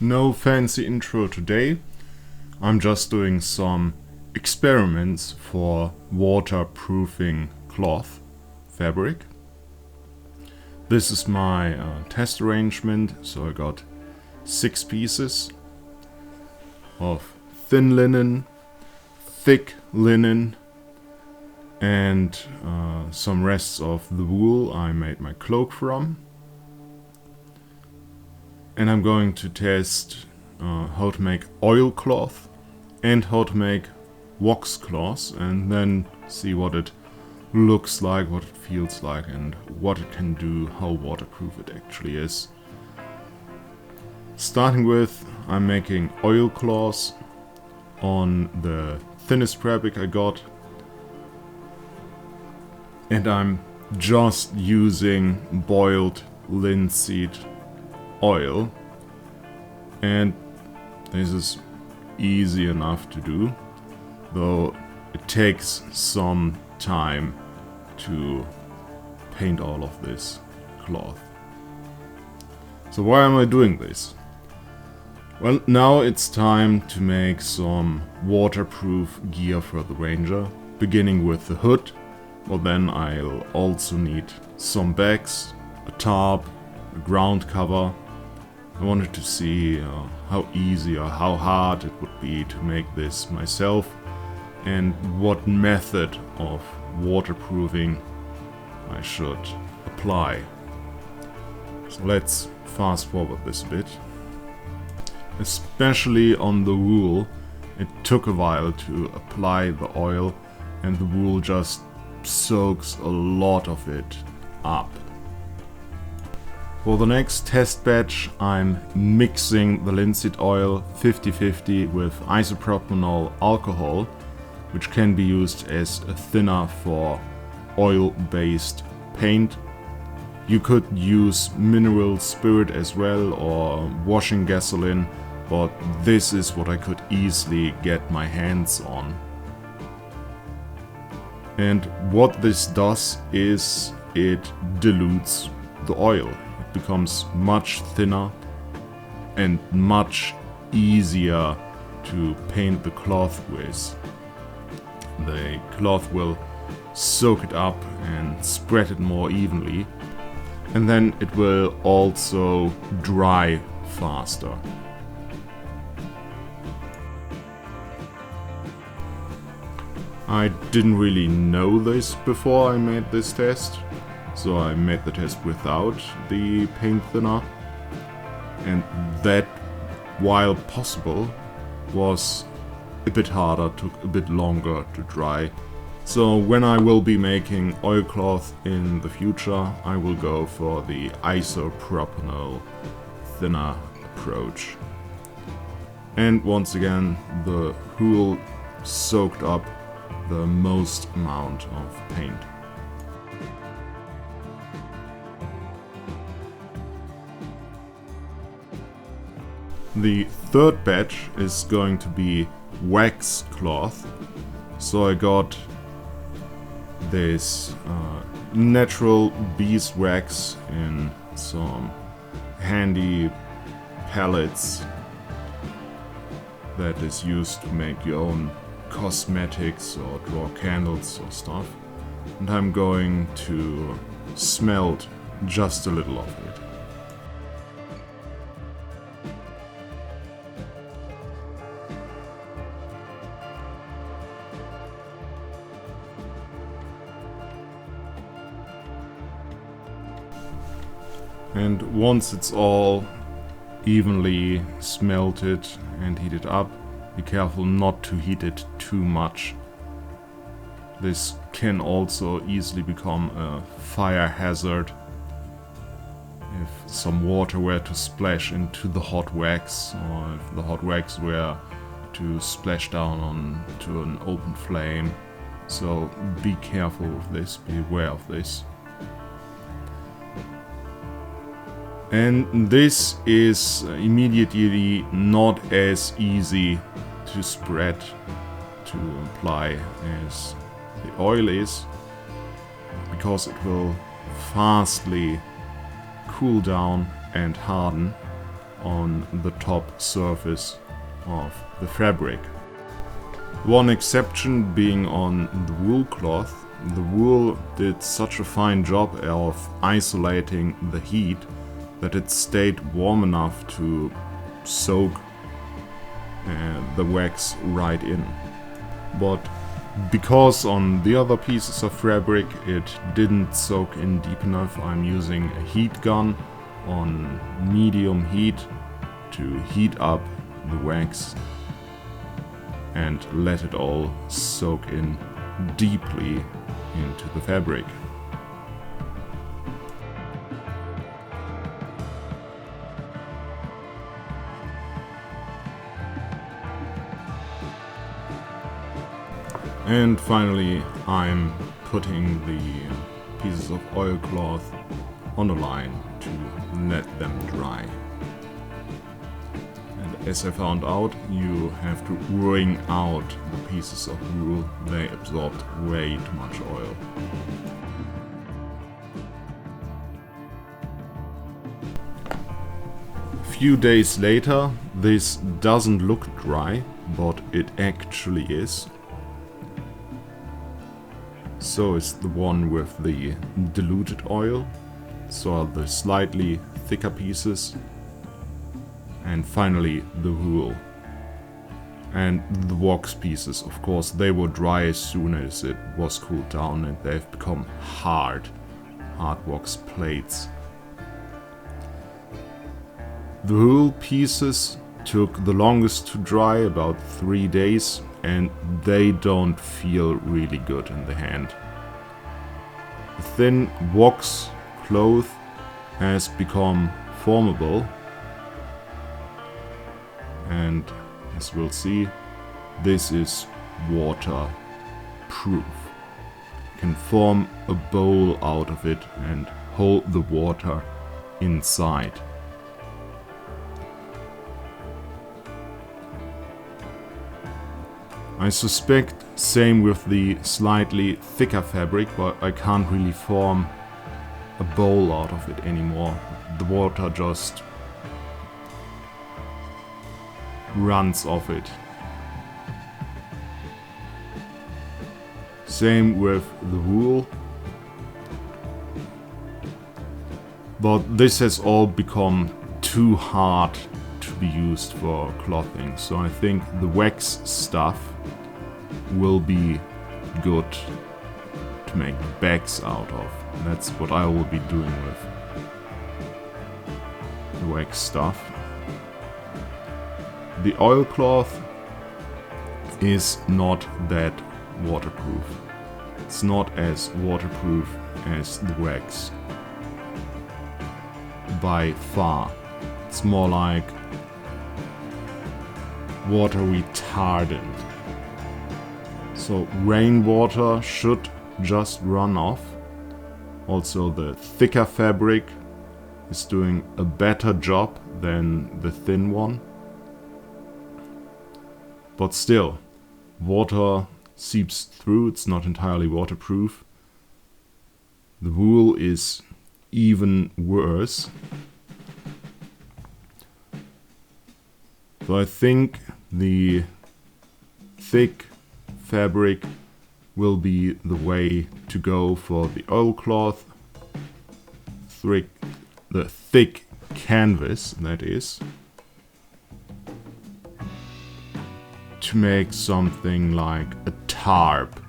No fancy intro today. I'm just doing some experiments for waterproofing cloth fabric. This is my test arrangement, so I got 6 pieces of thin linen, thick linen, and some rests of the wool I made my cloak from. And I'm going to test how to make oilcloth and how to make wax cloth, and then see what it looks like, what it feels like, and what it can do, how waterproof it actually is. Starting with, I'm making oilcloth on the thinnest fabric I got, and I'm just using boiled linseed oil, and this is easy enough to do, though it takes some time to paint all of this cloth. So why am I doing this? Well, now it's time to make some waterproof gear for the Ranger, beginning with the hood. Well, then I'll also need some bags, a tarp, a ground cover. I wanted to see how easy or how hard it would be to make this myself, and what method of waterproofing I should apply. So let's fast forward this a bit. Especially on the wool, it took a while to apply the oil, and the wool just soaks a lot of it up. For the next test batch, I'm mixing the linseed oil 50-50 with isopropanol alcohol, which can be used as a thinner for oil-based paint. You could use mineral spirit as well, or washing gasoline, but this is what I could easily get my hands on. And what this does is it dilutes the oil. It becomes much thinner and much easier to paint the cloth with. The cloth will soak it up and spread it more evenly, and then it will also dry faster. I didn't really know this before I made this test, so I made the test without the paint thinner, and that, while possible, was a bit harder, took a bit longer to dry. So when I will be making oilcloth in the future, I will go for the isopropanol thinner approach. And once again, the wool soaked up the most amount of paint. The third batch is going to be wax cloth. So I got this natural beeswax in some handy pellets that is used to make your own cosmetics or draw candles or stuff. And I'm going to smelt just a little of it. And once it's all evenly smelted and heated up, be careful not to heat it too much. This can also easily become a fire hazard if some water were to splash into the hot wax, or if the hot wax were to splash down onto an open flame. So be careful with this, be aware of this. And this is immediately not as easy to spread, to apply as the oil is, because it will fastly cool down and harden, on the top surface of the fabric. One exception being on the wool cloth. The wool did such a fine job of isolating the heat that it stayed warm enough to soak the wax right in. But because on the other pieces of fabric it didn't soak in deep enough, I'm using a heat gun on medium heat to heat up the wax and let it all soak in deeply into the fabric. And finally, I'm putting the pieces of oilcloth on a line to let them dry. And as I found out, you have to wring out the pieces of wool. They absorbed way too much oil. A few days later, this doesn't look dry, but it actually is. So is the one with the diluted oil, so are the slightly thicker pieces, and finally the wool. And the wax pieces, of course, they were dry as soon as it was cooled down and they've become hard wax plates. The wool pieces took the longest to dry, about 3 days, and they don't feel really good in the hand. The thin wax cloth has become formable, and as we'll see, this is waterproof. You can form a bowl out of it and hold the water inside. I suspect same with the slightly thicker fabric, but I can't really form a bowl out of it anymore. The water just runs off it. Same with the wool. But this has all become too hard to be used for clothing, so I think the wax stuff will be good to make bags out of. That's what I will be doing with the wax stuff. The oilcloth is not that waterproof. It's not as waterproof as the wax. By far. It's more like water retardant. So rainwater should just run off. Also the thicker fabric is doing a better job than the thin one. But still, water seeps through, it's not entirely waterproof. The wool is even worse. So I think the thick fabric will be the way to go for the oilcloth. The thick canvas, that is. To make something like a tarp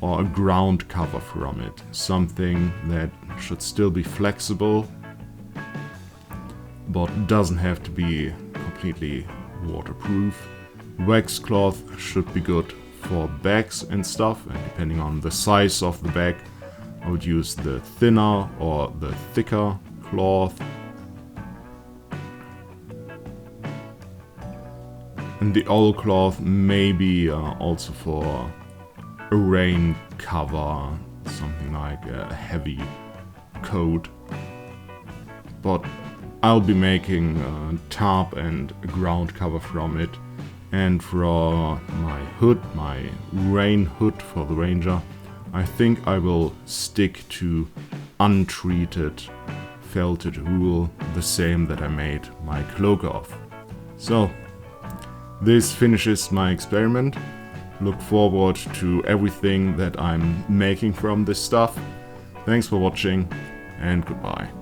or a ground cover from it. Something that should still be flexible, but doesn't have to be completely waterproof. Wax cloth should be good for bags and stuff, and depending on the size of the bag, I would use the thinner or the thicker cloth. And the oilcloth maybe also for a rain cover, something like a heavy coat. But I'll be making a tarp and a ground cover from it. And for my hood, my rain hood for the Ranger, I think I will stick to untreated felted wool, the same that I made my cloak of. So, this finishes my experiment. Look forward to everything that I'm making from this stuff. Thanks for watching, and goodbye.